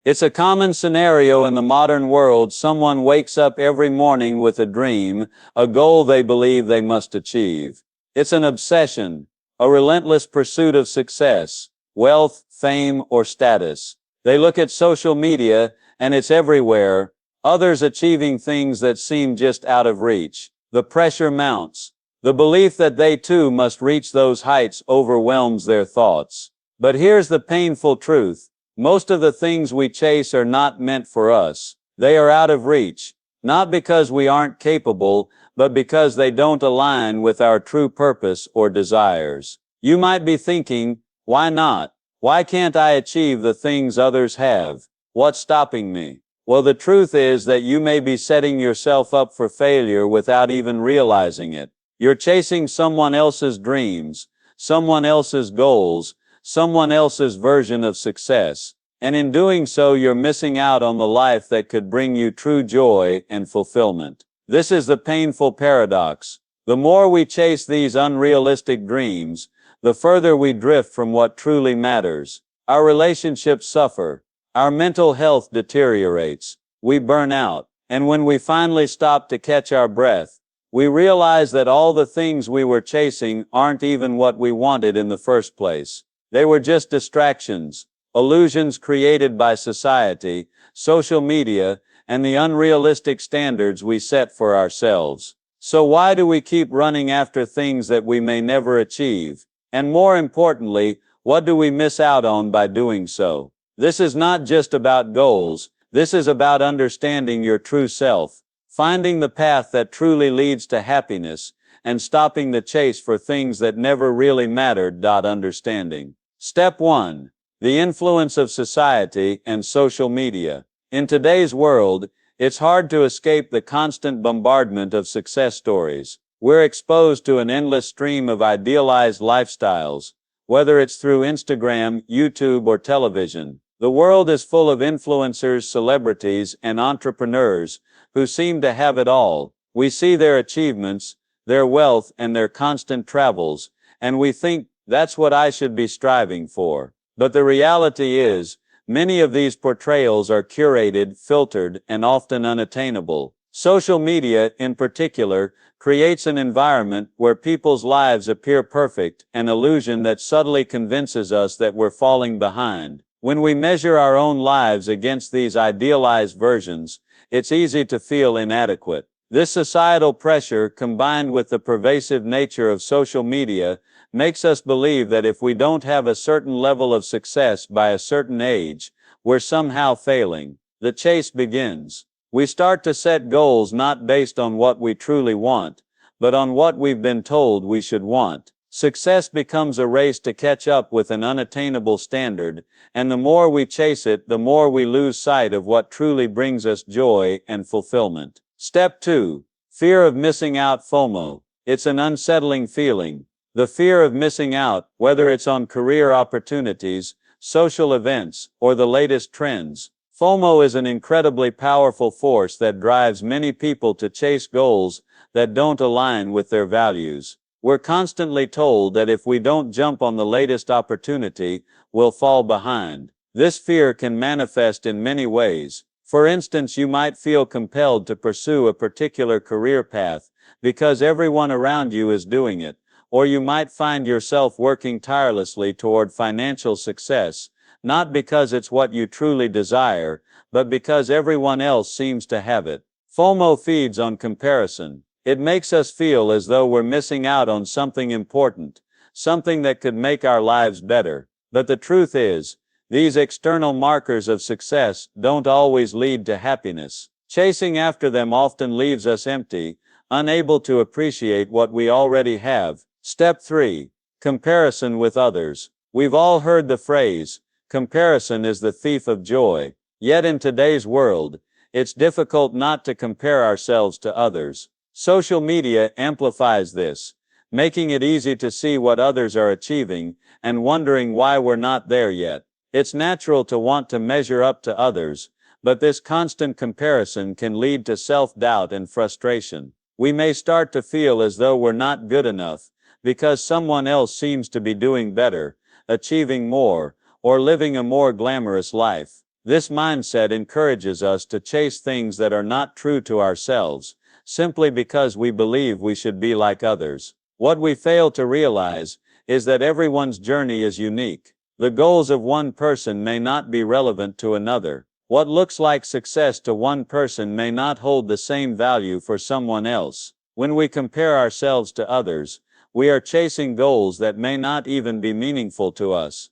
It's a common scenario in the modern world. Someone wakes up every morning with a dream, a goal they believe they must achieve. It's an obsession, a relentless pursuit of success, wealth, fame, or status. They look at social media, and it's everywhere, others achieving things that seem just out of reach. The pressure mounts. The belief that they too must reach those heights overwhelms their thoughts. But here's the painful truth. Most of the things we chase are not meant for us. They are out of reach, not because we aren't capable, but because they don't align with our true purpose or desires. You might be thinking, why not? Why can't I achieve the things others have? What's stopping me? Well, the truth is that you may be setting yourself up for failure without even realizing it. You're chasing someone else's dreams, someone else's goals, someone else's version of success. And in doing so, you're missing out on the life that could bring you true joy and fulfillment. This is the painful paradox. The more we chase these unrealistic dreams, the further we drift from what truly matters. Our relationships suffer. Our mental health deteriorates. We burn out. And when we finally stop to catch our breath, we realize that all the things we were chasing aren't even what we wanted in the first place. They were just distractions, illusions created by society, social media, and the unrealistic standards we set for ourselves. So why do we keep running after things that we may never achieve? And more importantly, what do we miss out on by doing so? This is not just about goals. This is about understanding your true self, finding the path that truly leads to happiness, and stopping the chase for things that never really mattered. Understanding. Step 1. The influence of society and social media. In today's world, it's hard to escape the constant bombardment of success stories. We're exposed to an endless stream of idealized lifestyles, whether it's through Instagram, YouTube, or television. The world is full of influencers, celebrities, and entrepreneurs who seem to have it all. We see their achievements, their wealth, and their constant travels, and we think, that's what I should be striving for. But the reality is, many of these portrayals are curated, filtered, and often unattainable. Social media, in particular, creates an environment where people's lives appear perfect, an illusion that subtly convinces us that we're falling behind. When we measure our own lives against these idealized versions, it's easy to feel inadequate. This societal pressure, combined with the pervasive nature of social media, makes us believe that if we don't have a certain level of success by a certain age, we're somehow failing. The chase begins. We start to set goals not based on what we truly want, but on what we've been told we should want. Success becomes a race to catch up with an unattainable standard, and the more we chase it, the more we lose sight of what truly brings us joy and fulfillment. Step 2. Fear of missing out. FOMO. It's an unsettling feeling. The fear of missing out, whether it's on career opportunities, social events, or the latest trends. FOMO is an incredibly powerful force that drives many people to chase goals that don't align with their values. We're constantly told that if we don't jump on the latest opportunity, we'll fall behind. This fear can manifest in many ways. For instance, you might feel compelled to pursue a particular career path because everyone around you is doing it. Or you might find yourself working tirelessly toward financial success, not because it's what you truly desire, but because everyone else seems to have it. FOMO feeds on comparison. It makes us feel as though we're missing out on something important, something that could make our lives better. But the truth is, these external markers of success don't always lead to happiness. Chasing after them often leaves us empty, unable to appreciate what we already have. Step 3. Comparison with others. We've all heard the phrase, comparison is the thief of joy. Yet in today's world, it's difficult not to compare ourselves to others. Social media amplifies this, making it easy to see what others are achieving and wondering why we're not there yet. It's natural to want to measure up to others, but this constant comparison can lead to self-doubt and frustration. We may start to feel as though we're not good enough, because someone else seems to be doing better, achieving more, or living a more glamorous life. This mindset encourages us to chase things that are not true to ourselves, simply because we believe we should be like others. What we fail to realize is that everyone's journey is unique. The goals of one person may not be relevant to another. What looks like success to one person may not hold the same value for someone else. When we compare ourselves to others, we are chasing goals that may not even be meaningful to us.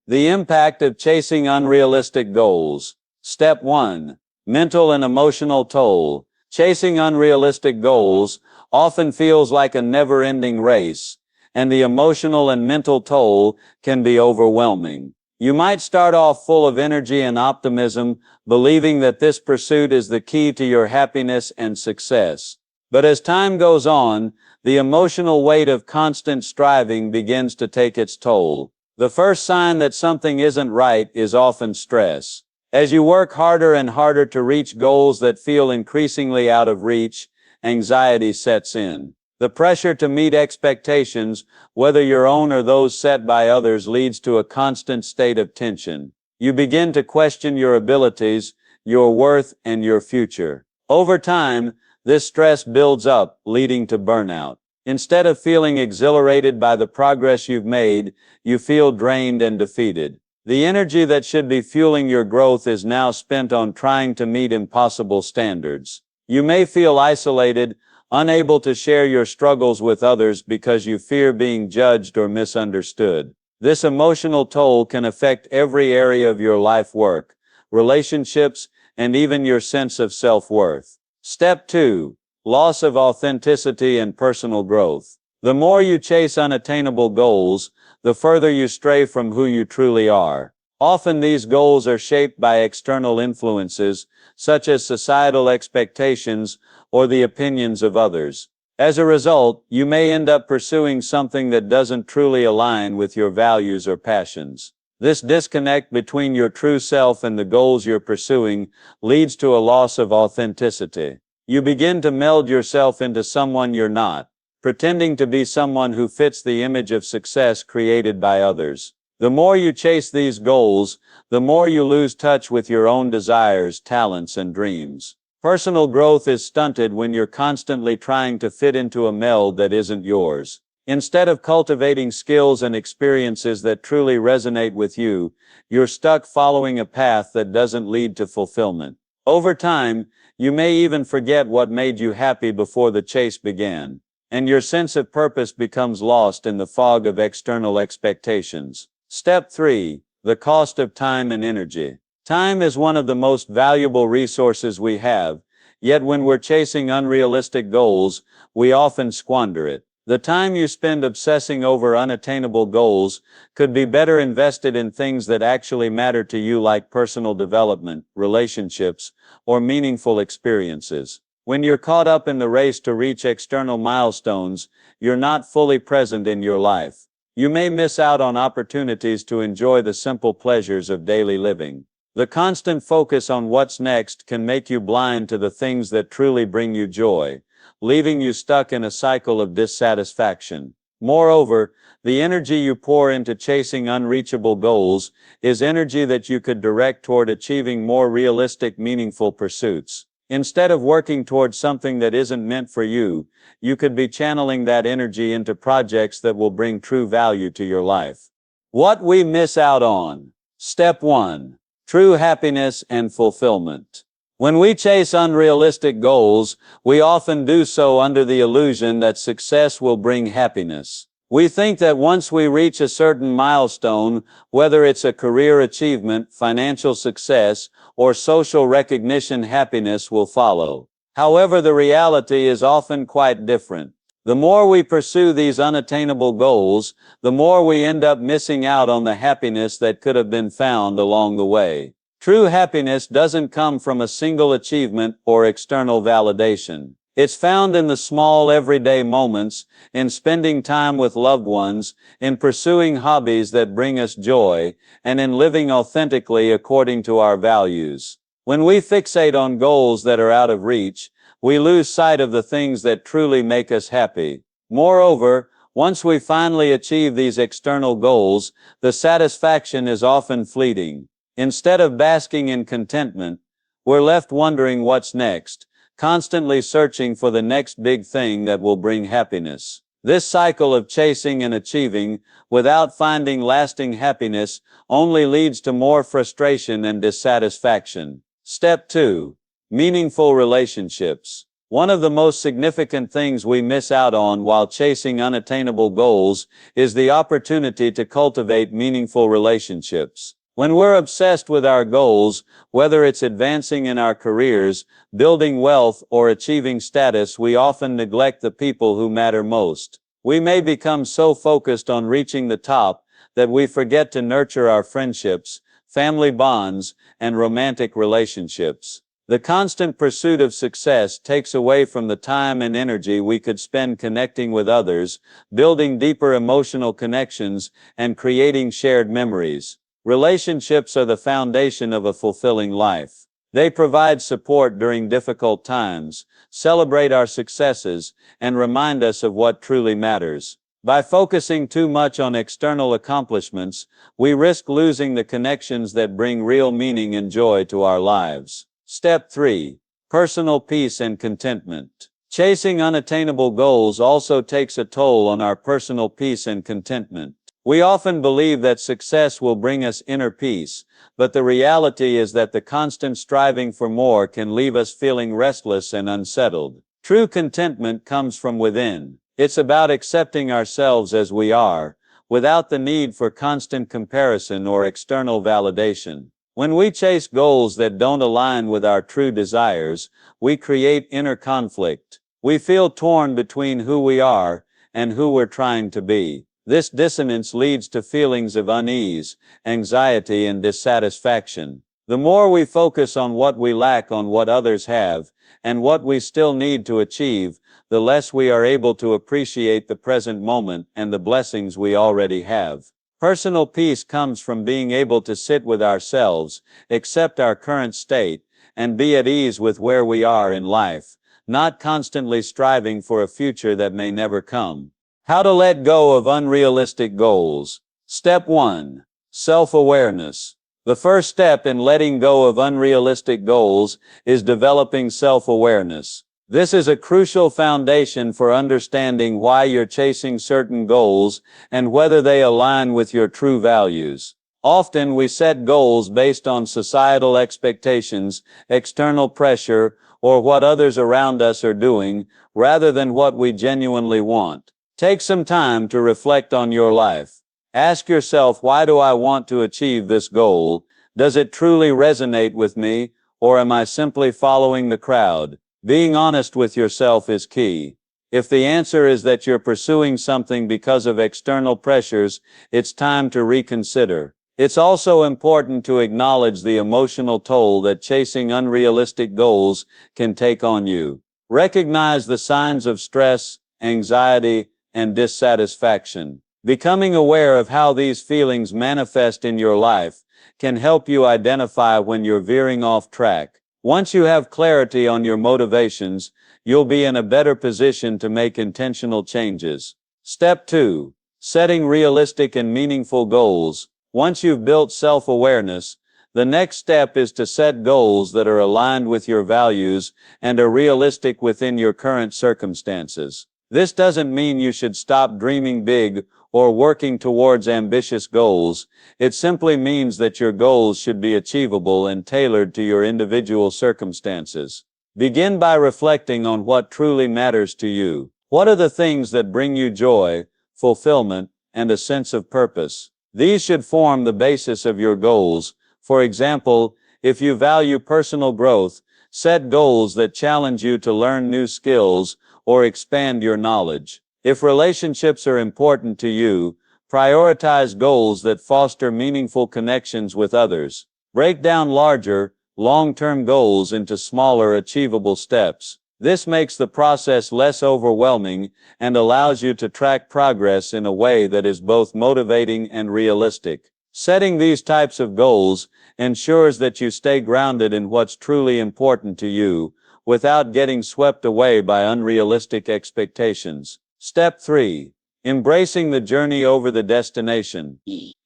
The impact of chasing unrealistic goals. Step 1. Mental and emotional toll. Chasing unrealistic goals often feels like a never-ending race, and the emotional and mental toll can be overwhelming. You might start off full of energy and optimism, believing that this pursuit is the key to your happiness and success. But as time goes on, the emotional weight of constant striving begins to take its toll. The first sign that something isn't right is often stress. As you work harder and harder to reach goals that feel increasingly out of reach, anxiety sets in. The pressure to meet expectations, whether your own or those set by others, leads to a constant state of tension. You begin to question your abilities, your worth, and your future. Over time, this stress builds up, leading to burnout. Instead of feeling exhilarated by the progress you've made, you feel drained and defeated. The energy that should be fueling your growth is now spent on trying to meet impossible standards. You may feel isolated, unable to share your struggles with others because you fear being judged or misunderstood. This emotional toll can affect every area of your life, work, relationships, and even your sense of self-worth. Step 2. Loss of authenticity and personal growth. The more you chase unattainable goals, the further you stray from who you truly are. Often these goals are shaped by external influences, such as societal expectations or the opinions of others. As a result, you may end up pursuing something that doesn't truly align with your values or passions. This disconnect between your true self and the goals you're pursuing leads to a loss of authenticity. You begin to meld yourself into someone you're not, pretending to be someone who fits the image of success created by others. The more you chase these goals, the more you lose touch with your own desires, talents, and dreams. Personal growth is stunted when you're constantly trying to fit into a meld that isn't yours. Instead of cultivating skills and experiences that truly resonate with you, you're stuck following a path that doesn't lead to fulfillment. Over time, you may even forget what made you happy before the chase began, and your sense of purpose becomes lost in the fog of external expectations. Step 3. The cost of time and energy. Time is one of the most valuable resources we have, yet when we're chasing unrealistic goals, we often squander it. The time you spend obsessing over unattainable goals could be better invested in things that actually matter to you, like personal development, relationships, or meaningful experiences. When you're caught up in the race to reach external milestones, you're not fully present in your life. You may miss out on opportunities to enjoy the simple pleasures of daily living. The constant focus on what's next can make you blind to the things that truly bring you joy, leaving you stuck in a cycle of dissatisfaction. Moreover, the energy you pour into chasing unreachable goals is energy that you could direct toward achieving more realistic, meaningful pursuits. Instead of working towards something that isn't meant for you, you could be channeling that energy into projects that will bring true value to your life. What we miss out on. Step 1. True happiness and fulfillment. When we chase unrealistic goals, we often do so under the illusion that success will bring happiness. We think that once we reach a certain milestone, whether it's a career achievement, financial success, or social recognition, happiness will follow. However, the reality is often quite different. The more we pursue these unattainable goals, the more we end up missing out on the happiness that could have been found along the way. True happiness doesn't come from a single achievement or external validation. It's found in the small everyday moments, in spending time with loved ones, in pursuing hobbies that bring us joy, and in living authentically according to our values. When we fixate on goals that are out of reach, we lose sight of the things that truly make us happy. Moreover, once we finally achieve these external goals, the satisfaction is often fleeting. Instead of basking in contentment, we're left wondering what's next, constantly searching for the next big thing that will bring happiness. This cycle of chasing and achieving without finding lasting happiness only leads to more frustration and dissatisfaction. Step 2. Meaningful relationships. One of the most significant things we miss out on while chasing unattainable goals is the opportunity to cultivate meaningful relationships. When we're obsessed with our goals, whether it's advancing in our careers, building wealth, or achieving status, we often neglect the people who matter most. We may become so focused on reaching the top that we forget to nurture our friendships, family bonds, and romantic relationships. The constant pursuit of success takes away from the time and energy we could spend connecting with others, building deeper emotional connections, and creating shared memories. Relationships are the foundation of a fulfilling life. They provide support during difficult times, celebrate our successes, and remind us of what truly matters. By focusing too much on external accomplishments, we risk losing the connections that bring real meaning and joy to our lives. Step 3. Personal peace and contentment. Chasing unattainable goals also takes a toll on our personal peace and contentment. We often believe that success will bring us inner peace, but the reality is that the constant striving for more can leave us feeling restless and unsettled. True contentment comes from within. It's about accepting ourselves as we are, without the need for constant comparison or external validation. When we chase goals that don't align with our true desires, we create inner conflict. We feel torn between who we are and who we're trying to be. This dissonance leads to feelings of unease, anxiety, and dissatisfaction. The more we focus on what we lack, on what others have, and what we still need to achieve, the less we are able to appreciate the present moment and the blessings we already have. Personal peace comes from being able to sit with ourselves, accept our current state, and be at ease with where we are in life, not constantly striving for a future that may never come. How to let go of unrealistic goals. Step 1. Self-awareness. The first step in letting go of unrealistic goals is developing self-awareness. This is a crucial foundation for understanding why you're chasing certain goals and whether they align with your true values. Often we set goals based on societal expectations, external pressure, or what others around us are doing, rather than what we genuinely want. Take some time to reflect on your life. Ask yourself, why do I want to achieve this goal? Does it truly resonate with me, or am I simply following the crowd? Being honest with yourself is key. If the answer is that you're pursuing something because of external pressures, it's time to reconsider. It's also important to acknowledge the emotional toll that chasing unrealistic goals can take on you. Recognize the signs of stress, anxiety, and dissatisfaction. Becoming aware of how these feelings manifest in your life can help you identify when you're veering off track. Once you have clarity on your motivations, you'll be in a better position to make intentional changes. Step 2. Setting realistic and meaningful goals. Once you've built self-awareness, the next step is to set goals that are aligned with your values and are realistic within your current circumstances. This doesn't mean you should stop dreaming big or working towards ambitious goals. It simply means that your goals should be achievable and tailored to your individual circumstances. Begin by reflecting on what truly matters to you. What are the things that bring you joy, fulfillment, and a sense of purpose? These should form the basis of your goals. For example, if you value personal growth, set goals that challenge you to learn new skills or expand your knowledge. If relationships are important to you, prioritize goals that foster meaningful connections with others. Break down larger, long-term goals into smaller, achievable steps. This makes the process less overwhelming and allows you to track progress in a way that is both motivating and realistic. Setting these types of goals ensures that you stay grounded in what's truly important to you, without getting swept away by unrealistic expectations. Step 3. Embracing the journey over the destination.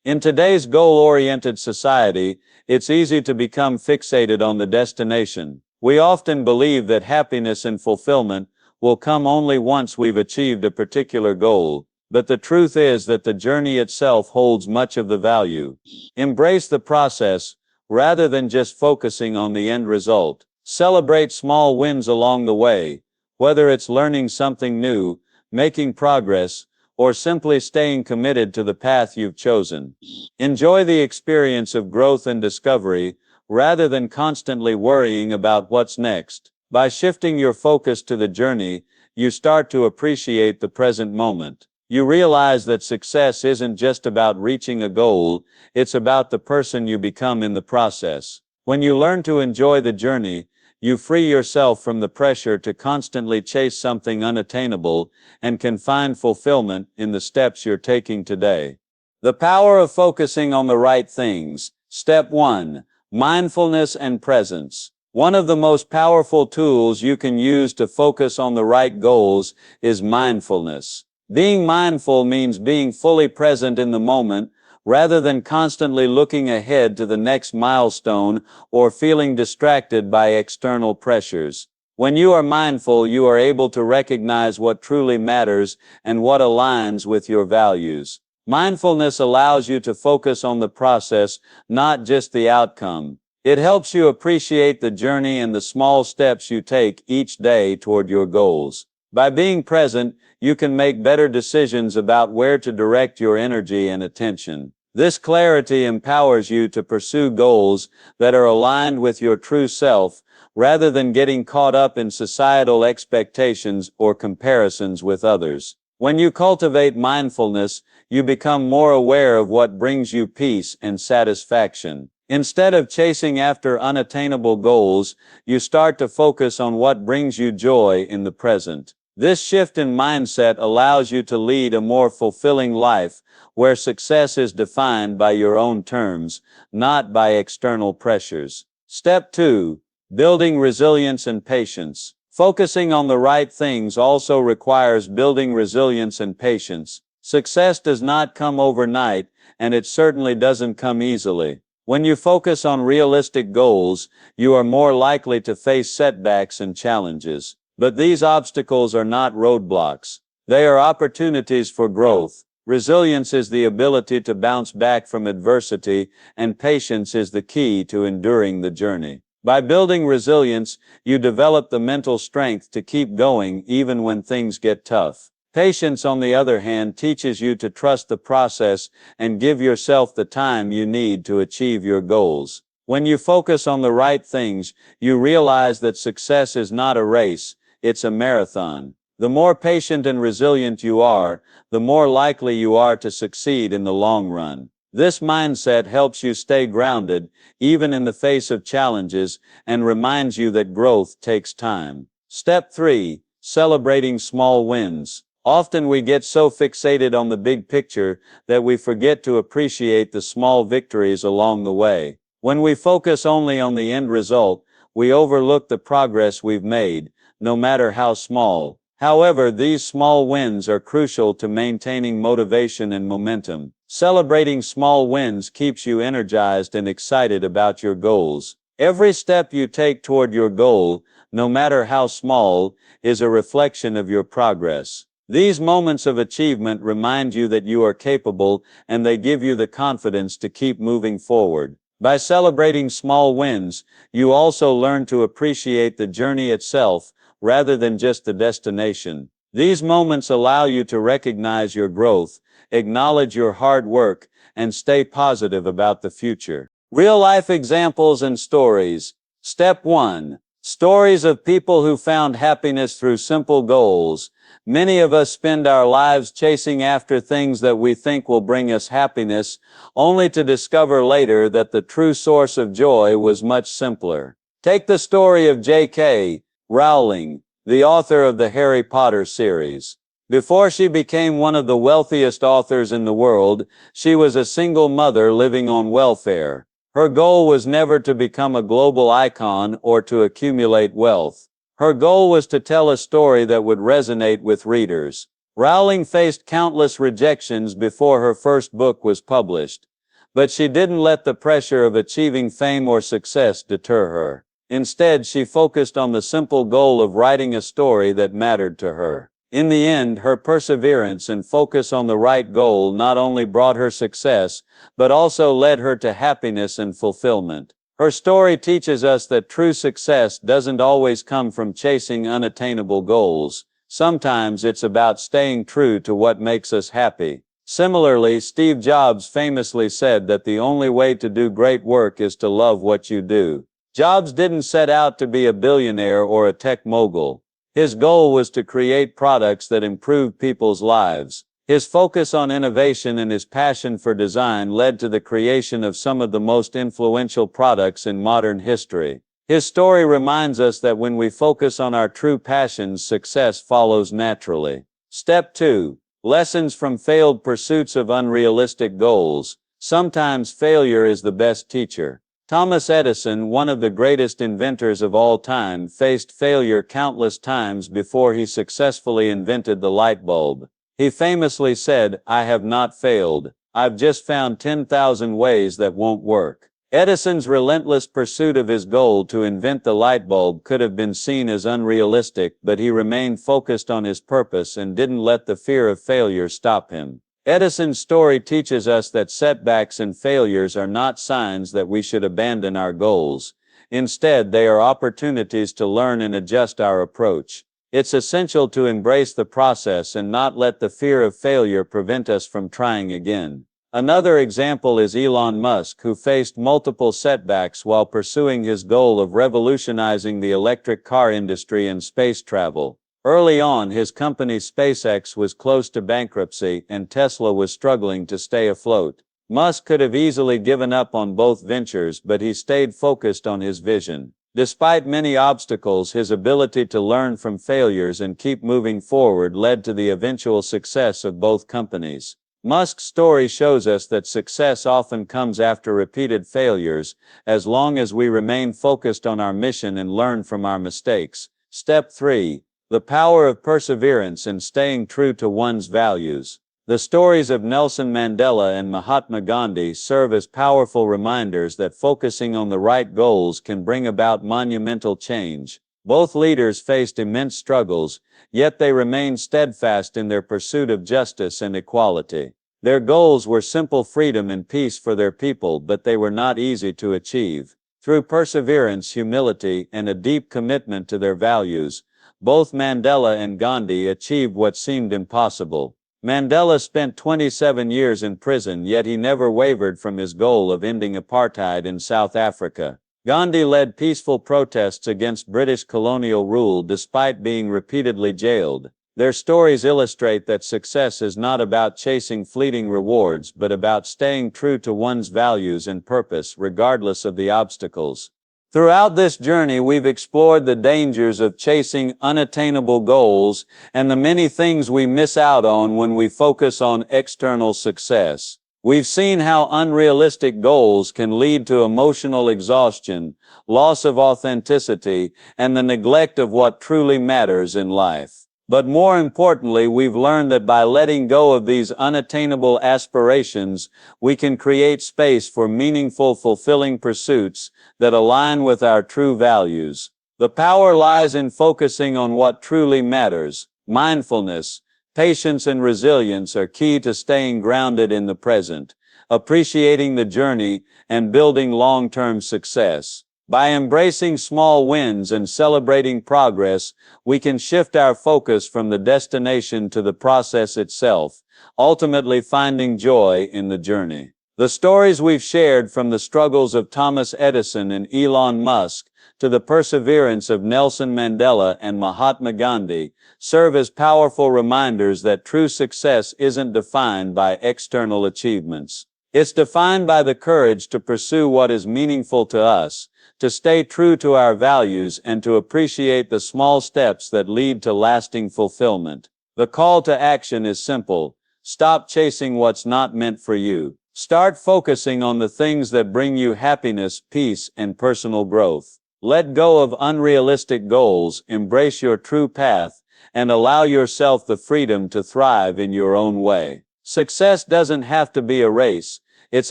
In today's goal-oriented society, it's easy to become fixated on the destination. We often believe that happiness and fulfillment will come only once we've achieved a particular goal. But the truth is that the journey itself holds much of the value. Embrace the process, rather than just focusing on the end result. Celebrate small wins along the way, whether it's learning something new, making progress, or simply staying committed to the path you've chosen. Enjoy the experience of growth and discovery, rather than constantly worrying about what's next. By shifting your focus to the journey, you start to appreciate the present moment. You realize that success isn't just about reaching a goal, it's about the person you become in the process. When you learn to enjoy the journey, you free yourself from the pressure to constantly chase something unattainable and can find fulfillment in the steps you're taking today. The power of focusing on the right things. Step 1. Mindfulness and presence. One of the most powerful tools you can use to focus on the right goals is mindfulness. Being mindful means being fully present in the moment, rather than constantly looking ahead to the next milestone or feeling distracted by external pressures. When you are mindful, you are able to recognize what truly matters and what aligns with your values. Mindfulness allows you to focus on the process, not just the outcome. It helps you appreciate the journey and the small steps you take each day toward your goals. By being present, you can make better decisions about where to direct your energy and attention. This clarity empowers you to pursue goals that are aligned with your true self, rather than getting caught up in societal expectations or comparisons with others. When you cultivate mindfulness, you become more aware of what brings you peace and satisfaction. Instead of chasing after unattainable goals, you start to focus on what brings you joy in the present. This shift in mindset allows you to lead a more fulfilling life, where success is defined by your own terms, not by external pressures. Step 2. Building resilience and patience. Focusing on the right things also requires building resilience and patience. Success does not come overnight, and it certainly doesn't come easily. When you focus on realistic goals, you are more likely to face setbacks and challenges. But these obstacles are not roadblocks. They are opportunities for growth. Resilience is the ability to bounce back from adversity, and patience is the key to enduring the journey. By building resilience, you develop the mental strength to keep going even when things get tough. Patience, on the other hand, teaches you to trust the process and give yourself the time you need to achieve your goals. When you focus on the right things, you realize that success is not a race, it's a marathon. The more patient and resilient you are, the more likely you are to succeed in the long run. This mindset helps you stay grounded, even in the face of challenges, and reminds you that growth takes time. Step 3. Celebrating small wins. Often we get so fixated on the big picture that we forget to appreciate the small victories along the way. When we focus only on the end result, we overlook the progress we've made, no matter how small. However, these small wins are crucial to maintaining motivation and momentum. Celebrating small wins keeps you energized and excited about your goals. Every step you take toward your goal, no matter how small, is a reflection of your progress. These moments of achievement remind you that you are capable, and they give you the confidence to keep moving forward. By celebrating small wins, you also learn to appreciate the journey itself, rather than just the destination. These moments allow you to recognize your growth, acknowledge your hard work, and stay positive about the future. Real-life examples and stories. Step 1. Stories of people who found happiness through simple goals. Many of us spend our lives chasing after things that we think will bring us happiness, only to discover later that the true source of joy was much simpler. Take the story of J.K. Rowling, the author of the Harry Potter series. Before she became one of the wealthiest authors in the world, she was a single mother living on welfare. Her goal was never to become a global icon or to accumulate wealth. Her goal was to tell a story that would resonate with readers. Rowling faced countless rejections before her first book was published, but she didn't let the pressure of achieving fame or success deter her. Instead, she focused on the simple goal of writing a story that mattered to her. In the end, her perseverance and focus on the right goal not only brought her success, but also led her to happiness and fulfillment. Her story teaches us that true success doesn't always come from chasing unattainable goals. Sometimes it's about staying true to what makes us happy. Similarly, Steve Jobs famously said that the only way to do great work is to love what you do. Jobs didn't set out to be a billionaire or a tech mogul. His goal was to create products that improved people's lives. His focus on innovation and his passion for design led to the creation of some of the most influential products in modern history. His story reminds us that when we focus on our true passions, success follows naturally. Step 2. Lessons from failed pursuits of unrealistic goals. Sometimes failure is the best teacher. Thomas Edison, one of the greatest inventors of all time, faced failure countless times before he successfully invented the light bulb. He famously said, "I have not failed. I've just found 10,000 ways that won't work." Edison's relentless pursuit of his goal to invent the light bulb could have been seen as unrealistic, but he remained focused on his purpose and didn't let the fear of failure stop him. Edison's story teaches us that setbacks and failures are not signs that we should abandon our goals. Instead, they are opportunities to learn and adjust our approach. It's essential to embrace the process and not let the fear of failure prevent us from trying again. Another example is Elon Musk, who faced multiple setbacks while pursuing his goal of revolutionizing the electric car industry and space travel. Early on, his company SpaceX was close to bankruptcy, and Tesla was struggling to stay afloat. Musk could have easily given up on both ventures, but he stayed focused on his vision. Despite many obstacles, his ability to learn from failures and keep moving forward led to the eventual success of both companies. Musk's story shows us that success often comes after repeated failures, as long as we remain focused on our mission and learn from our mistakes. Step 3. The power of perseverance and staying true to one's values. The stories of Nelson Mandela and Mahatma Gandhi serve as powerful reminders that focusing on the right goals can bring about monumental change. Both leaders faced immense struggles, yet they remained steadfast in their pursuit of justice and equality. Their goals were simple freedom and peace for their people, but they were not easy to achieve. Through perseverance, humility, and a deep commitment to their values, both Mandela and Gandhi achieved what seemed impossible. Mandela spent 27 years in prison, yet he never wavered from his goal of ending apartheid in South Africa. Gandhi led peaceful protests against British colonial rule despite being repeatedly jailed. Their stories illustrate that success is not about chasing fleeting rewards, but about staying true to one's values and purpose, regardless of the obstacles. Throughout this journey, we've explored the dangers of chasing unattainable goals and the many things we miss out on when we focus on external success. We've seen how unrealistic goals can lead to emotional exhaustion, loss of authenticity, and the neglect of what truly matters in life. But more importantly, we've learned that by letting go of these unattainable aspirations, we can create space for meaningful, fulfilling pursuits that align with our true values. The power lies in focusing on what truly matters. Mindfulness, patience, and resilience are key to staying grounded in the present, appreciating the journey, and building long-term success. By embracing small wins and celebrating progress, we can shift our focus from the destination to the process itself, ultimately finding joy in the journey. The stories we've shared, from the struggles of Thomas Edison and Elon Musk to the perseverance of Nelson Mandela and Mahatma Gandhi, serve as powerful reminders that true success isn't defined by external achievements. It's defined by the courage to pursue what is meaningful to us, to stay true to our values, and to appreciate the small steps that lead to lasting fulfillment. The call to action is simple. Stop chasing what's not meant for you. Start focusing on the things that bring you happiness, peace, and personal growth. Let go of unrealistic goals, embrace your true path, and allow yourself the freedom to thrive in your own way. Success doesn't have to be a race. It's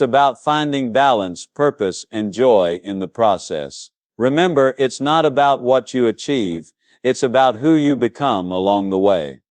about finding balance, purpose, and joy in the process. Remember, it's not about what you achieve, it's about who you become along the way.